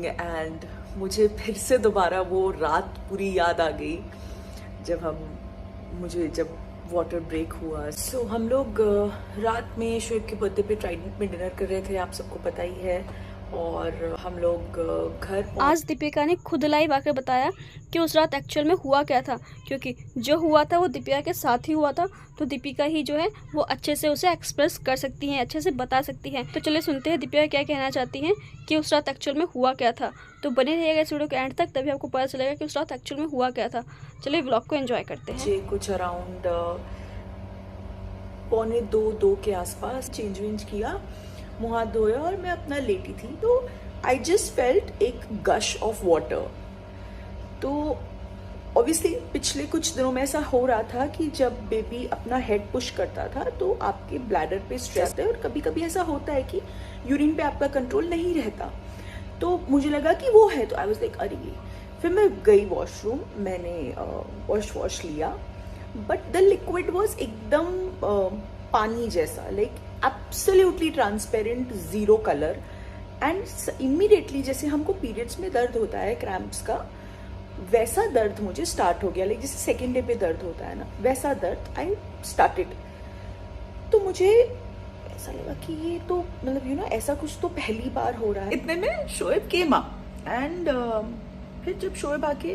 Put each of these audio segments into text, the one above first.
And मुझे फिर से दोबारा वो रात पूरी याद आ गई जब वाटर ब्रेक हुआ। सो हम लोग रात में शोएब के बर्थडे पे ट्राइडेंट में डिनर कर रहे थे, आप सबको पता ही है। और हम लोग घर आज दीपिका ने खुद लाइव आकर बताया कि उस रात एक्चुअल में हुआ क्या था, क्योंकि जो हुआ था वो दीपिका के साथ ही हुआ था। तो दीपिका ही जो है वो अच्छे से उसे एक्सप्रेस कर सकती हैं, अच्छे से बता सकती हैं। तो चलिए सुनते हैं दीपिका क्या कहना चाहती हैं कि उस रात एक्चुअल में हुआ क्या था। तो बने रहिएगा इस वीडियो के एंड तक, तभी आपको पता चलेगा कि उस रात एक्चुअल में हुआ क्या था। चलिए व्लॉग को एंजॉय करते हैं। कुछ अराउंड 1:45 के आसपास चेंज वेंज किया, मुँह हाथ धोया और मैं अपना लेटी थी। तो आई जस्ट फेल्ट एक गश ऑफ वाटर। तो ऑब्वियसली पिछले कुछ दिनों में ऐसा हो रहा था कि जब बेबी अपना हेड पुश करता था तो आपके ब्लैडर पे स्ट्रेस है, और कभी कभी ऐसा होता है कि यूरिन पे आपका कंट्रोल नहीं रहता। तो मुझे लगा कि वो है, तो आई वाज लाइक अरे। फिर मैं गई वॉशरूम, मैंने वॉश लिया, बट द लिक्विड वॉज एकदम पानी जैसा, like absolutely transparent, zero colour. And immediately जैसे हमको पीरियड्स में दर्द होता है क्रैम्प्स का, वैसा दर्द मुझे स्टार्ट हो गया, लाइक जैसे सेकेंड डे पे दर्द होता है ना, वैसा दर्द आई स्टार्टेड। तो मुझे ऐसा लगा कि ये तो मतलब ऐसा कुछ तो पहली बार हो रहा है। इतने में शोएब केम एंड फिर जब शोएब आके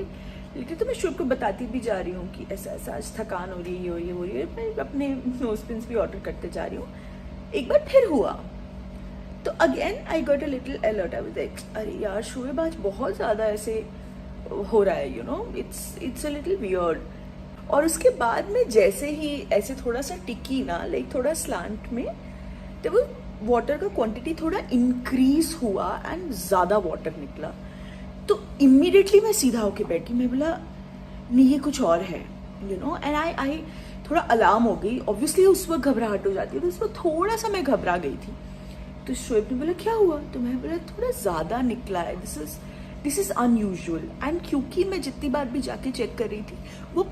लेकिन तो मैं शोएब को बताती भी जा रही हूँ कि ऐसा ऐसा आज थकान हो रही है, ये हो रही है, मैं अपने नोज पिन्स भी ऑर्डर करते जा रही हूँ। एक बार फिर हुआ तो again I got a little alert. I was like अरे यार शोएब आज बहुत ज़्यादा ऐसे हो रहा है, इट्स अ लिटिल वियर्ड। और उसके बाद में जैसे ही ऐसे थोड़ा सा टिकी ना, लाइक थोड़ा स्लांट में, तो वो वाटर का क्वांटिटी थोड़ा इंक्रीज हुआ एंड ज़्यादा वाटर निकला। तो इमीडिएटली मैं सीधा होके बैठी, मैं बोला नहीं ये कुछ और है, एंड आई थोड़ा अलार्म हो गई। ऑब्वियसली उस वक्त घबराहट हो जाती है, तो उस वक्त थोड़ा सा मैं घबरा गई थी। तो शोएब ने बोला क्या हुआ, तो मैं बोला थोड़ा ज़्यादा निकला है, दिस इज अनयूजुअल। एंड क्योंकि मैं जितनी बार भी जाके चेक कर रही थी, वो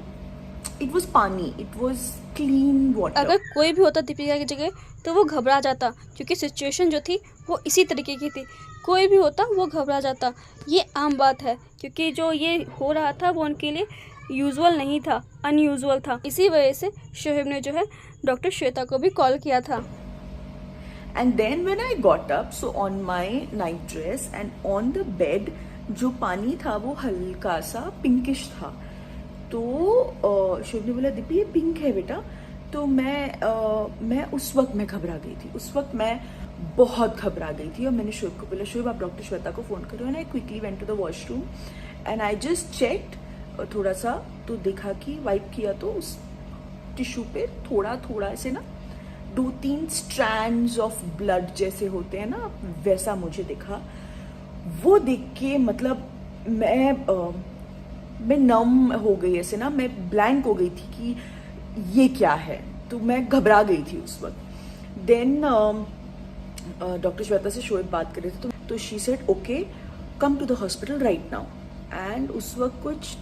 इट वॉज पानी, इट वॉज क्लीन वाटर। अगर कोई भी होता दीपिका की जगह तो वो घबरा जाता, क्योंकि सिचुएशन जो थी वो इसी तरीके की थी। कोई भी होता वो घबरा जाता, ये आम बात है, क्योंकि जो ये हो रहा था वो उनके लिए यूजुअल नहीं था, अनयूजुअल था। इसी वजह से शोएब ने जो है डॉक्टर श्वेता को भी कॉल किया था। And then when I got up, so on my night dress and on the bed, जो पानी था वो हल्का सा पिंकिश था। तो शोएब ने बोला दीपी ये पिंक है बेटा। तो मैं उस वक्त मैं घबरा गई थी, उस वक्त मैं बहुत घबरा गई थी। और मैंने शोएब को बोला शोएब आप डॉक्टर श्वेता को फ़ोन करो। And I quickly went to the washroom and I just checked थोड़ा सा, तो देखा कि वाइप किया तो उस टिश्यू पे थोड़ा थोड़ा ऐसे ना 2-3 स्ट्रैंड्स ऑफ ब्लड जैसे होते हैं ना, वैसा मुझे दिखा। वो देख के मतलब मैं नम हो गई, ऐसे ना मैं ब्लैंक हो गई थी कि ये क्या है। तो मैं घबरा गई थी उस वक्त। देन डॉक्टर श्वेता से शोएब बात कर रहे थे, तो she said okay come to the hospital right now. And उस वक्त कुछ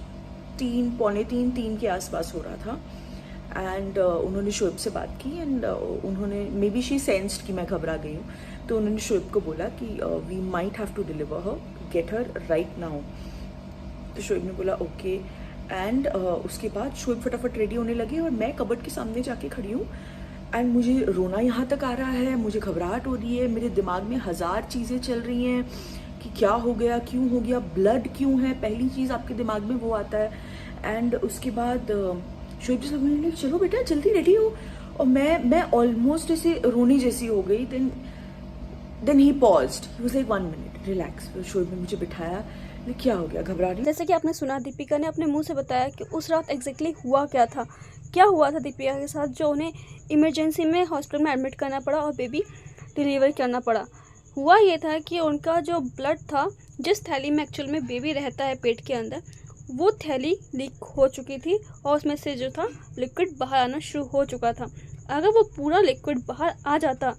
3:45-3 के आसपास हो रहा था। एंड उन्होंने शोएब से बात की एंड उन्होंने मे बी शी सेंस्ड कि मैं घबरा गई हूँ, तो उन्होंने शोएब को बोला कि we might have to deliver her, get her right now. तो शोएब ने बोला ओके। एंड उसके बाद शोएब फटाफट रेडी होने लगे और मैं कबर्ड के सामने जाके खड़ी हूँ। एंड मुझे रोना यहाँ तक आ रहा है, मुझे घबराहट हो रही है, मेरे दिमाग में 1000 चीज़ें चल रही हैं कि क्या हो गया, क्यों हो गया, ब्लड क्यों है, पहली चीज़ आपके दिमाग में वो आता है। एंड उसके बाद शोएब जी बोले चलो बेटा जल्दी रेडी हो, और मैं ऑलमोस्ट ऐसे रोने जैसी हो गई। Then he paused, he was like 1 minute relax. Shoaib ने मुझे बिठाया, क्या हो गया, घबरा रही? जैसे कि आपने सुना, दीपिका ने अपने मुंह से बताया कि उस रात एग्जैक्टली हुआ क्या था, क्या हुआ था दीपिका के साथ, जो उन्हें इमरजेंसी में हॉस्पिटल में एडमिट करना पड़ा और बेबी डिलीवर करना पड़ा। हुआ ये था कि उनका जो ब्लड था, जिस थैली में एक्चुअल में बेबी रहता है पेट के अंदर, वो थैली लीक हो चुकी थी और उसमें से जो था लिक्विड बाहर आना शुरू हो चुका था। अगर वो पूरा लिक्विड बाहर आ जाता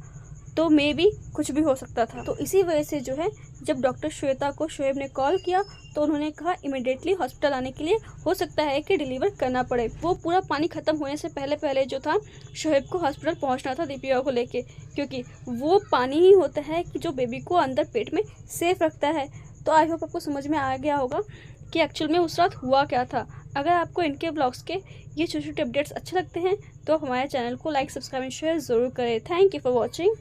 तो मे बी कुछ भी हो सकता था। तो इसी वजह से जो है जब डॉक्टर श्वेता को शोएब ने कॉल किया तो उन्होंने कहा इमिडिएटली हॉस्पिटल आने के लिए, हो सकता है कि डिलीवर करना पड़े। वो पूरा पानी ख़त्म होने से पहले पहले जो था शोएब को हॉस्पिटल पहुंचना था दीपिका को लेके, क्योंकि वो पानी ही होता है कि जो बेबी को अंदर पेट में सेफ रखता है। तो आई होप आपको समझ में आ गया होगा कि एक्चुअल में उस रात हुआ क्या था। अगर आपको इनके ब्लॉग्स के ये छोटे छोटे अपडेट्स अच्छे लगते हैं तो हमारे चैनल को लाइक, सब्सक्राइब एंड शेयर ज़रूर करें। Thank you for watching.